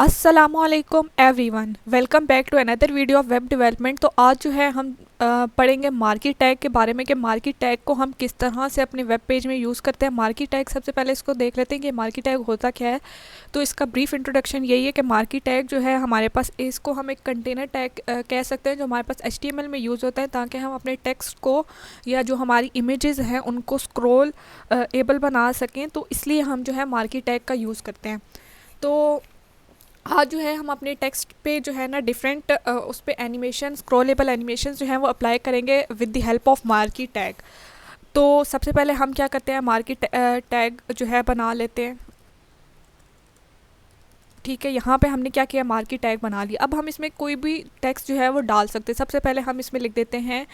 अस्सलामुअलैकुम everyone, welcome back to another video of web development. तो आज जो है हम पढ़ेंगे मार्केट टैग के बारे में कि मार्केट टैग को हम किस तरह से अपने वेब पेज में यूज़ करते हैं। मार्केट टैग सबसे पहले इसको देख लेते हैं कि मार्केट टैग होता क्या है। तो इसका ब्रीफ इंट्रोडक्शन यही है कि मार्केट टैग जो है हमारे पास, इसको हम एक कंटेनर टैग कह सकते हैं जो हमारे पास HTML में यूज़ होता है ताकि हम अपने टेक्स्ट को या जो हमारी इमेजेस हैं उनको स्क्रॉल एबल बना सकें। तो इसलिए हम जो है मार्केट टैग का यूज़ करते हैं। तो आज जो है हम अपने टेक्स्ट पे जो है ना डिफरेंट उस पे एनिमेशन, स्क्रॉलेबल एनिमेशन जो है वो अप्लाई करेंगे with the help of market tag. तो सबसे पहले हम क्या करते हैं, मार्केट टैग जो है बना लेते हैं। ठीक है, यहाँ पे हमने क्या किया, मार्केट टैग बना लिया। अब हम इसमें कोई भी टेक्स्ट जो है वो डाल सकते हैं। सबसे पहले हम इसमें लिख देते हैं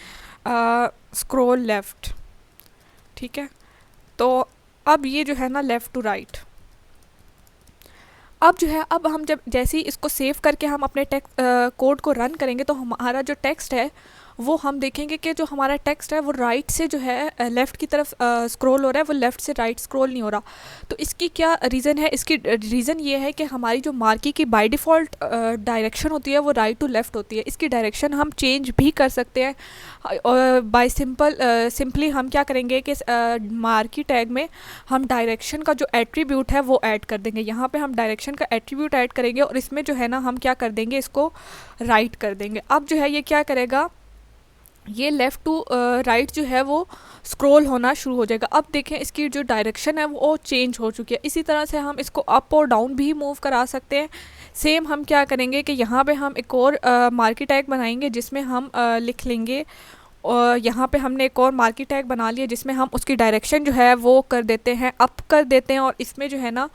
स्क्रॉल लेफ़्ट। ठीक है, तो अब ये जो है ना लेफ़्ट टू राइट। अब जो है, अब हम जब जैसे ही इसको सेव करके हम अपने टेक्स्ट कोड को रन करेंगे तो हमारा जो टेक्स्ट है वो हम देखेंगे कि जो हमारा टेक्स्ट है वो राइट से जो है लेफ़्ट की तरफ स्क्रॉल हो रहा है, वो लेफ़्ट से राइट स्क्रॉल नहीं हो रहा। तो इसकी क्या रीज़न है? इसकी रीज़न ये है कि हमारी जो मार्की की बाय डिफ़ॉल्ट डायरेक्शन होती है वो राइट टू लेफ़्ट होती है। इसकी डायरेक्शन हम चेंज भी कर सकते हैं और बाय सिंपली हम क्या करेंगे कि मार्की टैग में हम डायरेक्शन का जो एट्रीब्यूट है वो ऐड कर देंगे। यहाँ पे हम डायरेक्शन का एट्रीब्यूट ऐड करेंगे और इसमें जो है ना हम क्या कर देंगे, इसको राइट कर देंगे। अब जो है ये क्या करेगा, ये लेफ़्ट टू राइट जो है वो स्क्रॉल होना शुरू हो जाएगा। अब देखें इसकी जो डायरेक्शन है वो चेंज हो चुकी है। इसी तरह से हम इसको अप और डाउन भी मूव करा सकते हैं। सेम हम क्या करेंगे कि यहाँ पे हम एक और मार्केट टैग बनाएंगे जिसमें हम लिख लेंगे, और यहाँ पे हमने एक और मार्केट टैग बना लिया जिसमें हम उसकी डायरेक्शन जो है वो कर देते हैं, अप कर देते हैं, और इसमें जो है ना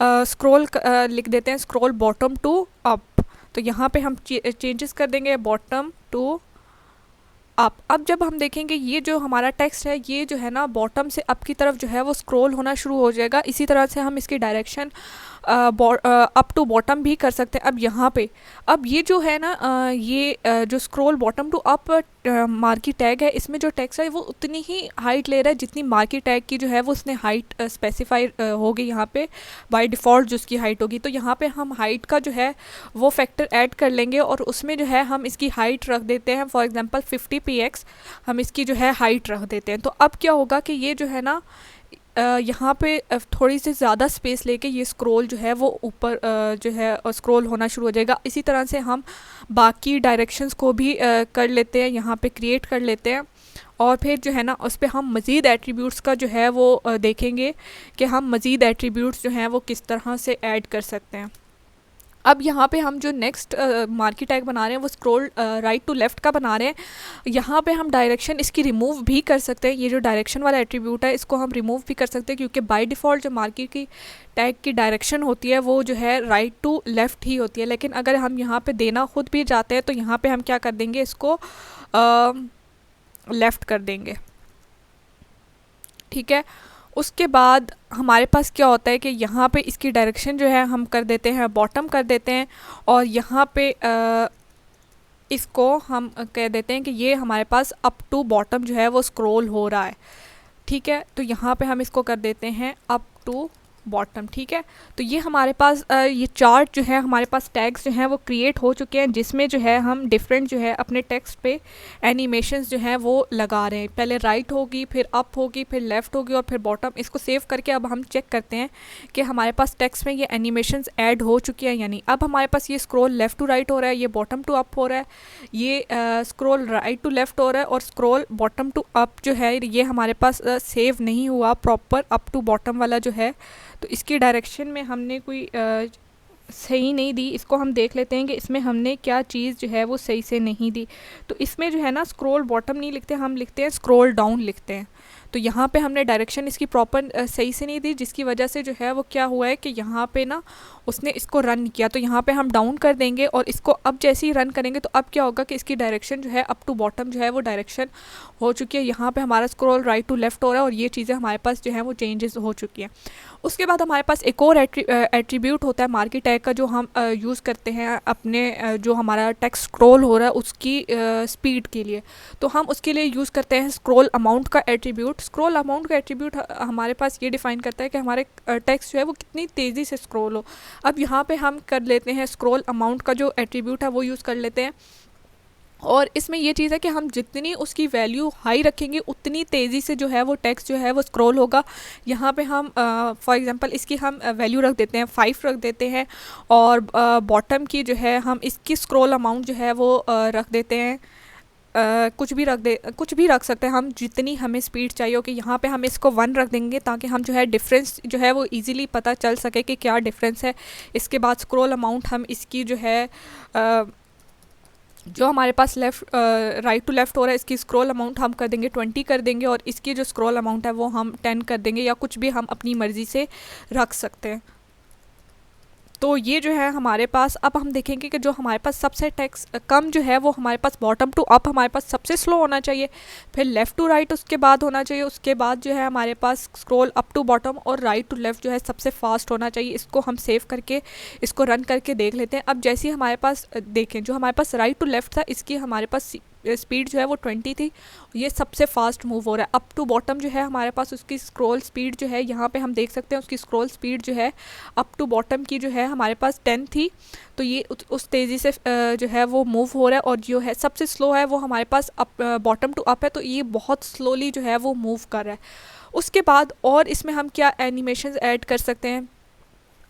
स्क्रॉल लिख देते हैं स्क्रॉल बॉटम टू अप। तो यहाँ पे हम चेंजेस कर देंगे बॉटम टू अप। अब जब हम देखेंगे ये जो हमारा टेक्स्ट है ये जो है ना बॉटम से अप की तरफ जो है वो स्क्रॉल होना शुरू हो जाएगा। इसी तरह से हम इसकी डायरेक्शन अप टू बॉटम भी कर सकते हैं। अब यहाँ पे अब ये जो है ना जो scroll bottom to up marquee tag है, इसमें जो टेक्स्ट है वो उतनी ही हाइट ले रहा है जितनी मार्की टैग की जो है वो उसने हाइट स्पेसिफाई होगी यहाँ पे बाय डिफ़ॉल्ट जो उसकी हाइट होगी। तो यहाँ पे हम हाइट का जो है वो फैक्टर ऐड कर लेंगे और उसमें जो है हम इसकी हाइट रख देते हैं, फॉर एग्जांपल 50px हम इसकी जो है हाइट रख देते हैं। तो अब क्या होगा कि ये जो है ना यहाँ पे थोड़ी सी ज़्यादा स्पेस लेके ये स्क्रॉल जो है वो ऊपर जो है स्क्रॉल होना शुरू हो जाएगा। इसी तरह से हम बाकी डायरेक्शंस को भी कर लेते हैं, यहाँ पे क्रिएट कर लेते हैं, और फिर जो है ना उस पर हम मज़ीद एट्रीब्यूट्स का जो है वो देखेंगे कि हम मज़ीद एट्रीब्यूट्स जो हैं वो किस तरह से ऐड कर सकते हैं। अब यहाँ पे हम जो नेक्स्ट मार्की टैग बना रहे हैं वो स्क्रॉल राइट टू लेफ़्ट का बना रहे हैं। यहाँ पे हम डायरेक्शन इसकी रिमूव भी कर सकते हैं। ये जो डायरेक्शन वाला एट्रीब्यूट है इसको हम रिमूव भी कर सकते हैं क्योंकि बाय डिफ़ॉल्ट जो मार्की की टैग की डायरेक्शन होती है वो जो है राइट टू लेफ़्ट ही होती है। लेकिन अगर हम यहाँ पे देना खुद भी चाहते हैं तो यहाँ पे हम क्या कर देंगे, इसको लेफ़्ट कर देंगे। ठीक है, उसके बाद हमारे पास क्या होता है कि यहाँ पे इसकी डायरेक्शन जो है हम कर देते हैं बॉटम कर देते हैं, और यहाँ पे इसको हम कह देते हैं कि ये हमारे पास अप टू बॉटम जो है वो स्क्रॉल हो रहा है। ठीक है, तो यहाँ पे हम इसको कर देते हैं अप टू बॉटम। ठीक है, तो ये हमारे पास ये चार्ट जो है हमारे पास टैग्स जो हैं वो क्रिएट हो चुके हैं जिसमें जो है हम डिफरेंट जो है अपने टेक्स्ट पे एनिमेशंस जो हैं वो लगा रहे हैं। पहले राइट होगी, फिर अप होगी, फिर लेफ़्ट होगी और फिर बॉटम। इसको सेव करके अब हम चेक करते हैं कि हमारे पास टेक्स्ट में ये एनिमेशंस ऐड हो चुकी हैं यानी। अब हमारे पास ये स्क्रॉल लेफ़्ट टू राइट हो रहा है, ये बॉटम टू अप हो रहा है, ये स्क्रॉल राइट टू लेफ़्ट हो रहा है, और स्क्रॉल बॉटम टू अप जो है ये हमारे पास सेव नहीं हुआ प्रॉपर अप टू बॉटम वाला जो है। तो इसकी डायरेक्शन में हमने कोई सही नहीं दी। इसको हम देख लेते हैं कि इसमें हमने क्या चीज़ जो है वो सही से नहीं दी। तो इसमें जो है ना स्क्रॉल बॉटम नहीं लिखते, हम लिखते हैं स्क्रॉल डाउन लिखते हैं। तो यहाँ पे हमने डायरेक्शन इसकी प्रॉपर सही से नहीं दी जिसकी वजह से जो है वो क्या हुआ है कि यहाँ पे ना उसने इसको रन किया। तो यहाँ पे हम डाउन कर देंगे और इसको अब जैसे ही रन करेंगे तो अब क्या होगा कि इसकी डायरेक्शन जो है अप टू बॉटम जो है वो डायरेक्शन हो चुकी है। यहाँ पे हमारा स्क्रॉल राइट टू लेफ़्ट हो रहा है और ये चीज़ें हमारे पास जो है वो चेंजेस हो चुकी हैं। उसके बाद हमारे पास एक और एट्रीब्यूट होता है मार्की टैग का जो हम यूज़ करते हैं अपने जो हमारा टेक्स्ट स्क्रॉल हो रहा है उसकी स्पीड के लिए। तो हम उसके लिए यूज़ करते हैं स्क्रॉल अमाउंट का एट्रीब्यूट। अमाउंट, स्क्रॉल अमाउंट का एट्रीब्यूट हमारे पास ये डिफाइन करता है कि हमारे टेक्स्ट जो है वो कितनी तेज़ी से स्क्रॉल हो। अब यहाँ पे हम कर लेते हैं स्क्रॉल अमाउंट का जो एट्रीब्यूट है वो यूज़ कर लेते हैं, और इसमें ये चीज़ है कि हम जितनी उसकी वैल्यू हाई रखेंगे उतनी तेज़ी से जो है वो टेक्स्ट जो है वो स्क्रॉल होगा। यहाँ पे हम फॉर एग्जांपल इसकी हम वैल्यू रख देते हैं 5 रख देते हैं, और बॉटम की जो है हम इसकी स्क्रॉल अमाउंट जो है वो रख देते हैं कुछ भी रख सकते हैं हम, जितनी हमें स्पीड चाहिए हो। कि यहाँ पे हम इसको 1 रख देंगे ताकि हम जो है डिफरेंस जो है वो इजीली पता चल सके कि क्या डिफरेंस है। इसके बाद स्क्रॉल अमाउंट हम इसकी जो है जो हमारे पास राइट टू लेफ़्ट हो रहा है इसकी स्क्रॉल अमाउंट हम कर देंगे 20 कर देंगे, और इसकी जो स्क्रॉल अमाउंट है वो हम 10 कर देंगे, या कुछ भी हम अपनी मर्ज़ी से रख सकते हैं। तो ये जो है हमारे पास, अब हम देखेंगे कि जो हमारे पास सबसे टेक्स्ट कम जो है वो हमारे पास बॉटम टू अप हमारे पास सबसे स्लो होना चाहिए, फिर लेफ़्ट टू राइट उसके बाद होना चाहिए, उसके बाद जो है हमारे पास स्क्रॉल अप टू बॉटम, और राइट टू लेफ़्ट जो है सबसे फास्ट होना चाहिए। इसको हम सेव करके इसको रन करके देख लेते हैं। अब जैसे ही हमारे पास देखें जो हमारे पास राइट टू लेफ़्ट था इसकी हमारे पास स्पीड जो है वो 20 थी, ये सबसे फास्ट मूव हो रहा है। अप टू बॉटम जो है हमारे पास उसकी स्क्रॉल स्पीड जो है यहाँ पे हम देख सकते हैं उसकी स्क्रॉल स्पीड जो है अप टू बॉटम की जो है हमारे पास 10 थी, तो ये उस तेज़ी से जो है वो मूव हो रहा है। और जो है सबसे स्लो है वो हमारे पास अप बॉटम टू अप है, तो ये बहुत स्लोली जो है वो मूव कर रहा है। उसके बाद और इसमें हम क्या एनिमेशन ऐड कर सकते हैं,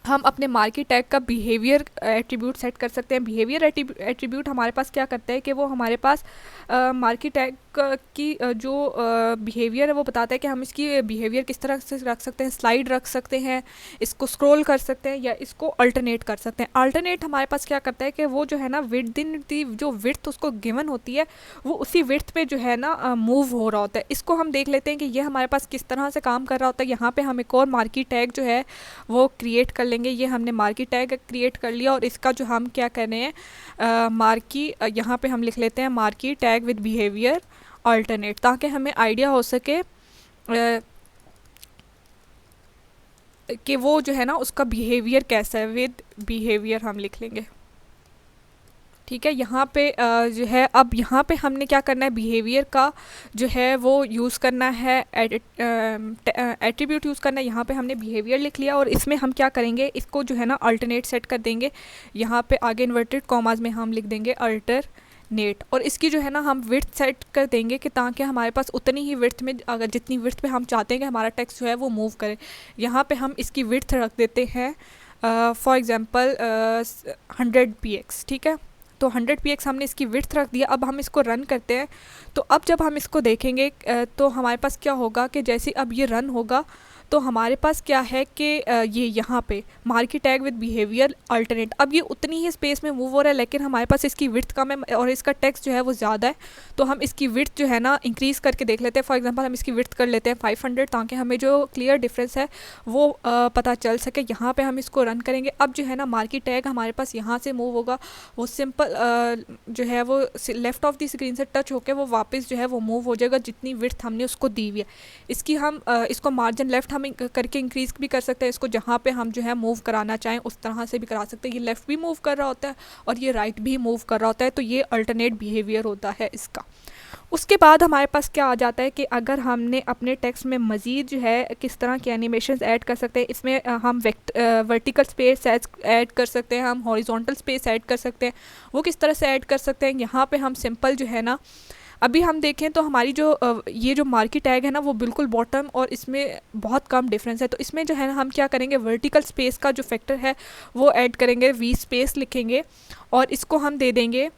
हम अपने मार्की टैग का बिहेवियर एट्रीब्यूट सेट कर सकते हैं। बिहेवियर एट्रीब्यूट हमारे पास क्या करता है कि वो हमारे पास मार्की टैग की जो बिहेवियर है वो बताता है कि हम इसकी बिहेवियर किस तरह से रख सकते हैं। स्लाइड रख सकते हैं, इसको स्क्रॉल कर सकते हैं, या इसको अल्टरनेट कर सकते हैं। अल्टरनेट हमारे पास क्या करता है कि वो जो है ना विड्थ दी जो विड्थ उसको गिवन होती है वो उसी विड्थ पे जो है ना मूव हो रहा होता है। इसको हम देख लेते हैं कि ये हमारे पास किस तरह से काम कर रहा होता है। यहाँ पे हम एक और मार्की टैग जो है वो क्रिएट कर लेंगे। ये हमने मार्की टैग क्रिएट कर लिया, और इसका जो हम क्या कर रहे हैं मार्की यहाँ पे हम लिख लेते हैं marquee tag with behaviour alternate, ताकि हमें आइडिया हो सके कि वो जो है ना उसका बिहेवियर कैसा है। विद बिहेवियर हम लिख लेंगे, ठीक है। यहाँ पे जो है अब यहाँ पे हमने क्या करना है, बिहेवियर का जो है वो यूज़ करना है, एट्रीब्यूट यूज़ करना है। यहाँ पे हमने बिहेवियर लिख लिया, और इसमें हम क्या करेंगे, इसको जो है ना अल्टरनेट सेट कर देंगे। यहाँ पे आगे इन्वर्टेड कॉमास में हम लिख देंगे अल्टरनेट, और इसकी जो है ना हम विड्थ सेट कर देंगे कि ताकि हमारे पास उतनी ही विड्थ में, अगर जितनी विड्थ पे हम चाहते हैं कि हमारा टेक्स्ट जो है वो मूव करे, यहाँ पे हम इसकी विड्थ रख देते हैं फॉर एग्ज़ाम्पल 100 px, ठीक है। तो 100 px हमने इसकी विड्थ रख दिया। अब हम इसको रन करते हैं, तो अब जब हम इसको देखेंगे तो हमारे पास क्या होगा कि जैसे अब ये रन होगा तो हमारे पास क्या है कि ये यहाँ पे marquee tag with behaviour alternate, अब ये उतनी ही स्पेस में मूव हो रहा है, लेकिन हमारे पास इसकी विड्थ कम है और इसका टेक्स्ट जो है वो ज़्यादा है। तो हम इसकी विड्थ जो है ना इंक्रीज़ करके देख लेते हैं। फॉर एग्जांपल हम इसकी विड्थ कर लेते हैं 500, ताकि हमें जो क्लियर डिफरेंस है वो पता चल सके। यहाँ पे हम इसको रन करेंगे। अब जो है ना मार्की टैग हमारे पास यहाँ से मूव होगा, वो सिंपल जो है वो लेफ़्ट ऑफ द स्क्रीन से टच होकर वो वापस जो है वो मूव हो जाएगा जितनी विड्थ हमने उसको दी हुई है। इसकी हम इसको मार्जिन लेफ़्ट हम करके इंक्रीज़ भी कर सकते हैं। इसको जहाँ पे हम जो है मूव कराना चाहें उस तरह से भी करा सकते हैं। ये लेफ़्ट भी मूव कर रहा होता है और ये राइट भी मूव कर रहा होता है, तो ये अल्टरनेट बिहेवियर होता है इसका। उसके बाद हमारे पास क्या आ जाता है कि अगर हमने अपने टेक्स्ट में मज़ीद जो है किस तरह के एनिमेशंस ऐड कर सकते हैं। इसमें हम वर्टिकल स्पेस ऐड कर सकते हैं, हम हॉरिजॉन्टल स्पेस ऐड कर सकते हैं। वो किस तरह से ऐड कर सकते हैं, यहाँ पे हम सिंपल जो है ना, अभी हम देखें तो हमारी जो ये जो मार्की टैग है ना वो बिल्कुल बॉटम और इसमें बहुत कम डिफरेंस है। तो इसमें जो है ना हम क्या करेंगे, वर्टिकल स्पेस का जो फैक्टर है वो ऐड करेंगे, वी स्पेस लिखेंगे और इसको हम दे देंगे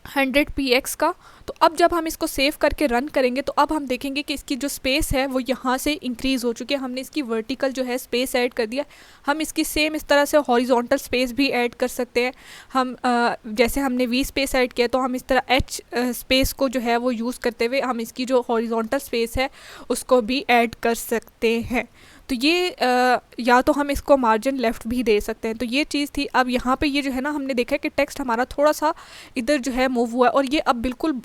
100 px का। तो अब जब हम इसको सेव करके रन करेंगे तो अब हम देखेंगे कि इसकी जो स्पेस है वो यहाँ से इंक्रीज़ हो चुकी है। हमने इसकी वर्टिकल जो है स्पेस ऐड कर दिया। हम इसकी सेम इस तरह से हॉरिजॉन्टल स्पेस भी ऐड कर सकते हैं। हम जैसे हमने वी स्पेस ऐड किया तो हम इस तरह एच स्पेस को जो है वो यूज़ करते हुए हम इसकी जो हॉरिजॉन्टल स्पेस है उसको भी ऐड कर सकते हैं। तो ये या तो हम इसको मार्जिन लेफ़्ट भी दे सकते हैं। तो ये चीज़ थी। अब यहाँ पे ये जो है ना हमने देखा है कि टेक्स्ट हमारा थोड़ा सा इधर जो है मूव हुआ है और ये अब बिल्कुल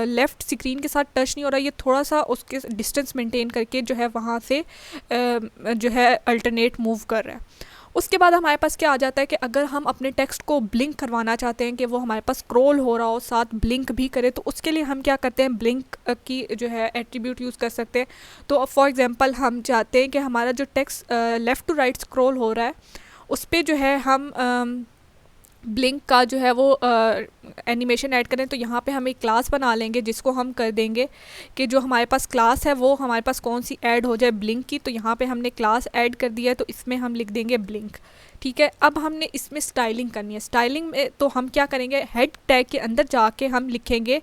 लेफ़्ट स्क्रीन के साथ टच नहीं हो रहा। ये थोड़ा सा उसके डिस्टेंस मेंटेन करके जो है वहाँ से जो है अल्टरनेट मूव कर रहा है। उसके बाद हमारे पास क्या आ जाता है कि अगर हम अपने टेक्स्ट को ब्लिंक करवाना चाहते हैं कि वो हमारे पास स्क्रॉल हो रहा हो साथ ब्लिंक भी करे, तो उसके लिए हम क्या करते हैं, ब्लिंक की जो है एट्रीब्यूट यूज़ कर सकते हैं। तो फॉर एग्जांपल हम चाहते हैं कि हमारा जो text left to right scroll हो रहा है उस पर जो है हम ब्लिंक का जो है वो एनिमेशन ऐड करें, तो यहाँ पे हम एक क्लास बना लेंगे जिसको हम कर देंगे कि जो हमारे पास क्लास है वो हमारे पास कौन सी ऐड हो जाए, ब्लिंक की। तो यहाँ पे हमने क्लास ऐड कर दिया है, तो इसमें हम लिख देंगे ब्लिंक। ठीक है, अब हमने इसमें स्टाइलिंग करनी है। स्टाइलिंग में तो हम क्या करेंगे, हेड टैग के अंदर जाके हम लिखेंगे,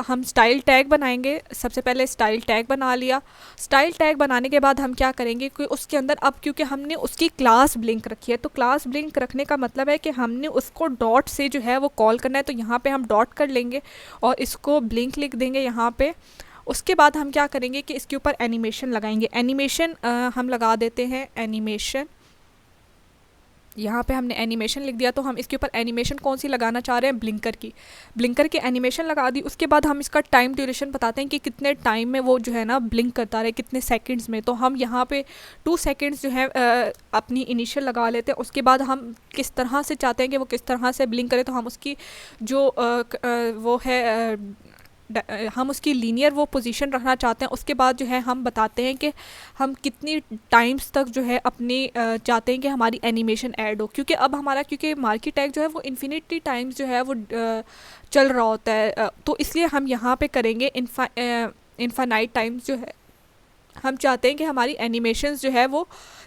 हम स्टाइल टैग बनाएंगे। सबसे पहले स्टाइल टैग बना लिया। स्टाइल टैग बनाने के बाद हम क्या करेंगे कि उसके अंदर, अब क्योंकि हमने उसकी क्लास ब्लिंक रखी है, तो क्लास ब्लिंक रखने का मतलब है कि हमने उसको डॉट से जो है वो कॉल करना है। तो यहाँ पे हम डॉट कर लेंगे और इसको ब्लिंक लिख देंगे यहाँ पे। उसके बाद हम क्या करेंगे कि इसके ऊपर एनिमेशन लगाएंगे। एनिमेशन हम लगा देते हैं एनिमेशन, यहाँ पे हमने एनिमेशन लिख दिया। तो हम इसके ऊपर एनिमेशन कौन सी लगाना चाह रहे हैं, ब्लिंकर की। ब्लिंकर की एनिमेशन लगा दी। उसके बाद हम इसका टाइम ड्यूरेशन बताते हैं कि कितने टाइम में वो जो है ना ब्लिंक करता रहे, कितने सेकंड्स में। तो हम यहाँ पे 2 सेकंड्स जो है अपनी इनिशियल लगा लेते हैं। उसके बाद हम किस तरह से चाहते हैं कि वो किस तरह से ब्लिंक करे, तो हम उसकी जो वो है हम उसकी लीनियर वो पोजीशन रखना चाहते हैं। उसके बाद जो है हम बताते हैं कि हम कितनी टाइम्स तक जो है अपनी चाहते हैं कि हमारी एनिमेशन ऐड हो, क्योंकि अब हमारा, क्योंकि मार्की टैग जो है वो इन्फिनिटी टाइम्स जो है वो चल रहा होता है, तो इसलिए हम यहाँ पे करेंगे इनफाइनाइट टाइम्स जो है हम चाहते हैं कि हमारी एनिमेशंस जो है वो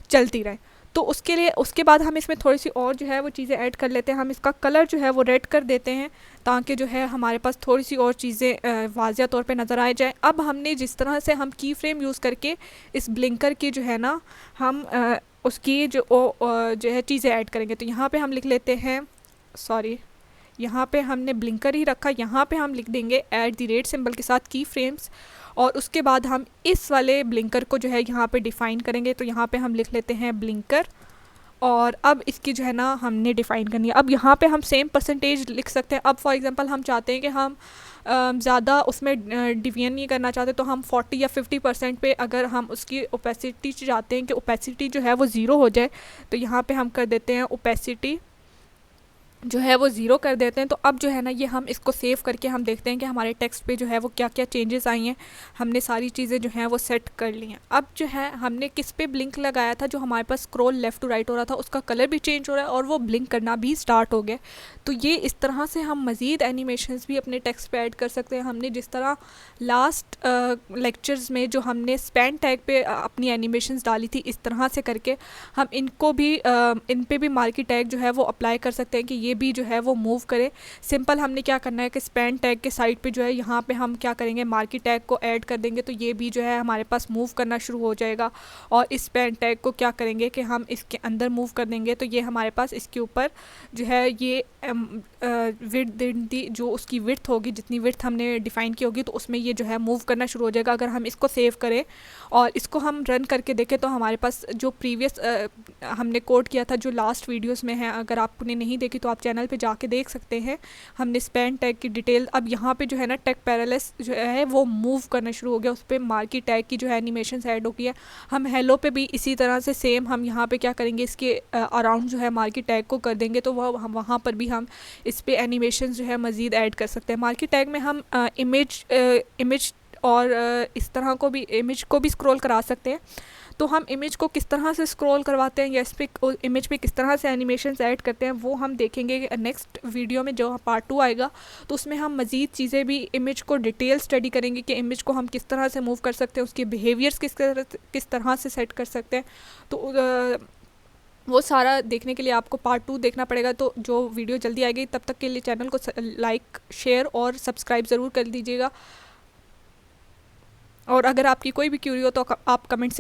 चलती रहे। तो उसके लिए, उसके बाद हम इसमें थोड़ी सी और जो है वो चीज़ें ऐड कर लेते हैं। हम इसका कलर जो है वो रेड कर देते हैं ताकि जो है हमारे पास थोड़ी सी और चीज़ें वाज़िया तौर पे नज़र आ जाए। अब हमने जिस तरह से हम की फ्रेम यूज़ करके इस ब्लिंकर की जो है ना हम उसकी जो है चीज़ें ऐड करेंगे। तो यहाँ पे हम लिख लेते हैं, सॉरी यहाँ पे हमने ब्लिंकर ही रखा, यहाँ पे हम लिख देंगे @ सिंबल के साथ की फ्रेम्स। और उसके बाद हम इस वाले ब्लिंकर को जो है यहाँ पे डिफ़ाइन करेंगे। तो यहाँ पे हम लिख लेते हैं ब्लिंकर, और अब इसकी जो है ना हमने डिफ़ाइन करनी है। अब यहाँ पे हम सेम परसेंटेज लिख सकते हैं। अब फॉर एग्जांपल हम चाहते हैं कि हम ज़्यादा उसमें डिवीजन नहीं करना चाहते, तो हम 40 या 50% पे अगर हम उसकी ओपेसिटी चाहते हैं कि ओपेसिटी जो है वो 0 हो जाए, तो यहाँ पे हम कर देते हैं ओपेसिटी जो है वो 0 कर देते हैं। तो अब जो है ना ये हम इसको सेव करके हम देखते हैं कि हमारे टेक्स्ट पे जो है वो क्या क्या चेंजेस आई हैं। हमने सारी चीज़ें जो हैं वो सेट कर ली हैं। अब जो है हमने किस पे ब्लिंक लगाया था, जो हमारे पास स्क्रॉल लेफ़्ट टू राइट हो रहा था उसका कलर भी चेंज हो रहा है और वो ब्लिंक करना भी स्टार्ट हो गया। तो ये इस तरह से हम मज़ीद एनिमेशंस भी अपने टेक्स्ट पे ऐड कर सकते हैं। हमने जिस तरह लास्ट लेक्चर्स में जो हमने स्पैन टैग पे अपनी एनिमेशंस डाली थी, इस तरह से करके हम इनको भी इन पे भी मार्की टैग जो है वो अप्लाई कर सकते हैं कि ये भी जो है वो मूव करे। सिंपल हमने क्या करना है कि स्पैन टैग के साइड पे जो है यहाँ पे हम क्या करेंगे, मार्की टैग को ऐड कर देंगे, तो ये भी जो है हमारे पास मूव करना शुरू हो जाएगा। और इस स्पैन टैग को क्या करेंगे कि हम इसके अंदर मूव कर देंगे, तो ये हमारे पास इसके ऊपर जो है ये विड्थ जो उसकी विड्थ होगी, जितनी विड्थ हमने डिफ़ाइन की होगी, तो उसमें ये जो है मूव करना शुरू हो जाएगा। अगर हम इसको सेव करें और इसको हम रन करके देखें, तो हमारे पास जो प्रीवियस हमने कोड किया था जो लास्ट वीडियोस में है, अगर आपने नहीं देखी तो आप चैनल पे जाके देख सकते हैं। हमने स्पैन टैग की डिटेल, अब यहाँ पे जो है ना टेक पैरेलल्स जो है वो मूव करना शुरू हो गया, उस पर मार्की टैग की जो है एनिमेशन ऐड हो गई है। हम हेलो पे भी इसी तरह से सेम हम यहाँ पे क्या करेंगे, इसके अराउंड जो है मार्की टैग को कर देंगे, तो वह हम वहाँ पर भी हम इस पे एनिमेशन जो है मज़ीद ऐड कर सकते हैं। मार्की टैग में हम इमेज और इस तरह को भी, इमेज को भी स्क्रॉल करा सकते हैं। तो हम इमेज को किस तरह से स्क्रॉल करवाते हैं या इस पे इमेज पे किस तरह से एनिमेशंस ऐड करते हैं, वो हम देखेंगे नेक्स्ट वीडियो में, जो पार्ट 2 आएगा। तो उसमें हम मज़ीद चीज़ें भी इमेज को डिटेल स्टडी करेंगे कि इमेज को हम किस तरह से मूव कर सकते हैं, उसके बिहेवियर्स किस तरह से सेट कर सकते हैं। तो वो सारा देखने के लिए आपको पार्ट 2 देखना पड़ेगा। तो जो वीडियो जल्दी आएगी, तब तक के लिए चैनल को लाइक, शेयर और सब्सक्राइब ज़रूर कर दीजिएगा। और अगर आपकी कोई भी क्यूरी हो तो आप कमेंट